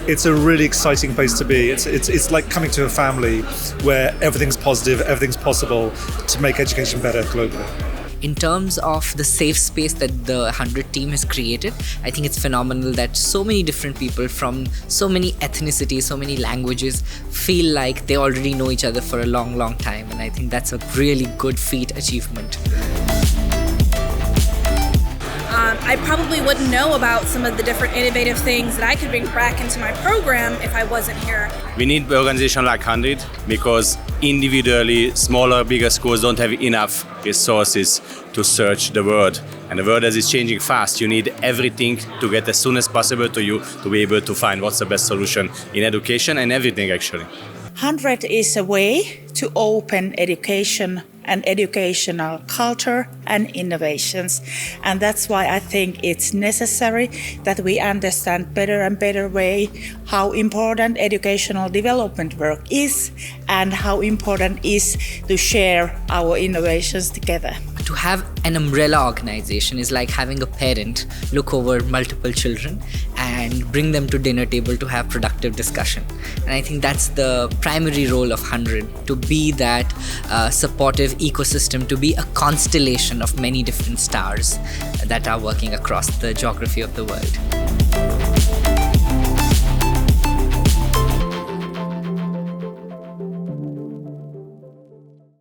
it's a really exciting place to be. It's like coming to a family where everything's positive, everything's possible to make education better globally. In terms of the safe space that the HundrED team has created, I think it's phenomenal that so many different people from so many ethnicities, so many languages feel like they already know each other for a long, long time. And I think that's a really good feat achievement. I probably wouldn't know about some of the different innovative things that I could bring back into my program if I wasn't here. We need an organization like HundrED because individually, smaller, bigger schools don't have enough resources to search the world. And the world as is changing fast, you need everything to get as soon as possible to you to be able to find what's the best solution in education and everything actually. HundrED is a way to open education and educational culture and innovations. And that's why I think it's necessary that we understand better and better way how important educational development work is and how important it is to share our innovations together. To have an umbrella organization is like having a parent look over multiple children and bring them to dinner table to have productive discussion. And I think that's the primary role of HundrED, to be that supportive ecosystem, to be a constellation of many different stars that are working across the geography of the world.